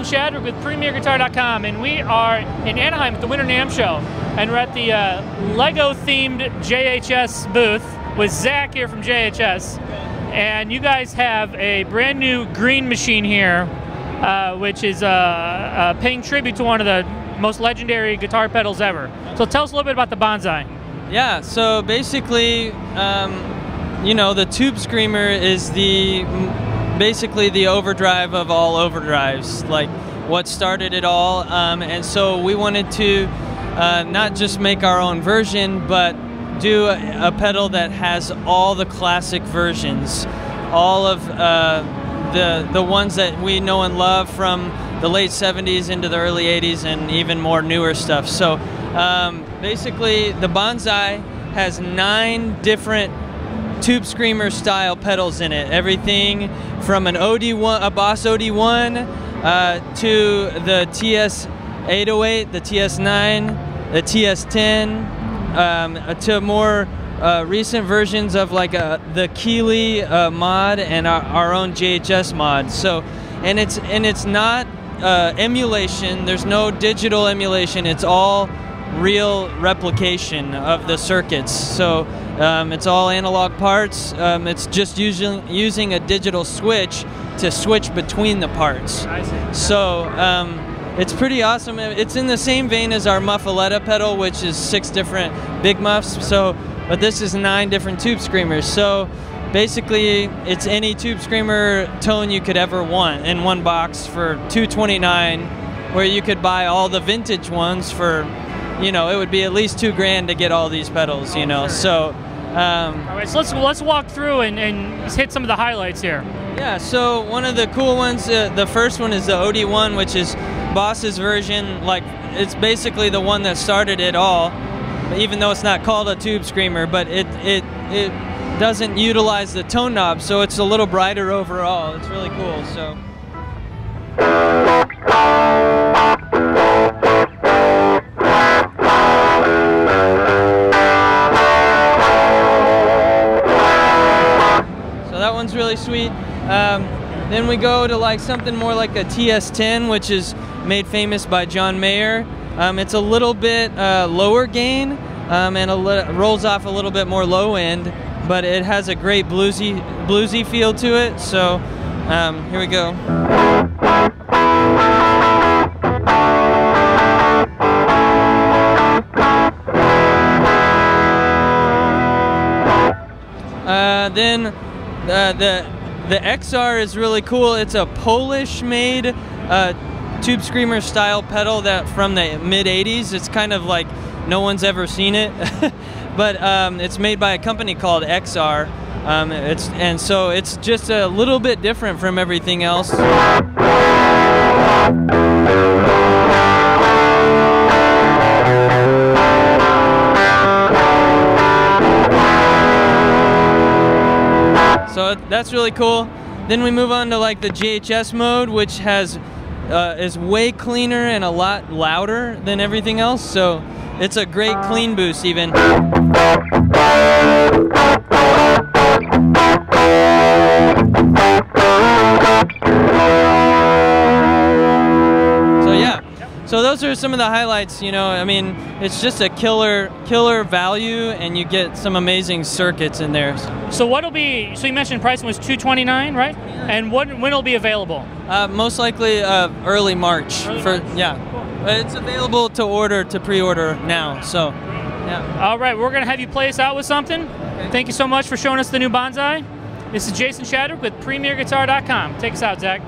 Jason Shadrick with PremierGuitar.com, and we are in Anaheim at the Winter NAMM show, and we're at the Lego-themed JHS booth with Zach here from JHS, and you guys have a brand new green machine here, which is paying tribute to one of the most legendary guitar pedals ever. So tell us a little bit about the Bonsai. Yeah, so basically, you know, the Tube Screamer is basically the overdrive of all overdrives, like what started it all. And so we wanted to not just make our own version, but do a pedal that has all the classic versions, all of the ones that we know and love from the late 70s into the early 80s and even more newer stuff. So basically the Bonsai has 9 different Tube Screamer style pedals in it. Everything from an OD1, a Boss OD1, to the TS-808, the TS-9, the TS-10, to more recent versions of like the Keeley mod and our own JHS mod. So, and it's not emulation. There's no digital emulation. It's all real replication of the circuits. So it's all analog parts. It's just using a digital switch to switch between the parts. I see. So it's pretty awesome. It's in the same vein as our Muffaletta pedal, which is 6 different big muffs. So, but this is 9 different Tube Screamers. So basically, it's any Tube Screamer tone you could ever want in one box for $229, where you could buy all the vintage ones for, you know, it would be at least $2 grand to get all these pedals, you know. So all right, so let's walk through and hit some of the highlights here. Yeah, so one of the cool ones, the first one is the OD1, which is Boss's version. Like, it's basically the one that started it all, even though it's not called a Tube Screamer, but it doesn't utilize the tone knob, so it's a little brighter overall. It's really cool. So that one's really sweet. Then we go to like something more like a TS-10, which is made famous by John Mayer. It's a little bit lower gain and rolls off a little bit more low end, but it has a great bluesy feel to it. So here we go. Then the XR is really cool. It's a Polish-made Tube Screamer style pedal that from the mid-80s. It's kind of like no one's ever seen it, but it's made by a company called XR. And so it's just a little bit different from everything else. So that's really cool. Then we move on to like the JHS mode, which has is way cleaner and a lot louder than everything else. So it's a great clean boost even. So yeah. So those are some of the highlights, you know. I mean, it's just a killer value, and you get some amazing circuits in there. So what'll be? So you mentioned pricing was $229, right? Yeah. And when will it be available? Most likely early March. Yeah, it's available to pre-order now. So yeah. All right, we're gonna have you play us out with something. Okay. Thank you so much for showing us the new Bonsai. This is Jason Shadrick with PremierGuitar.com. Take us out, Zach.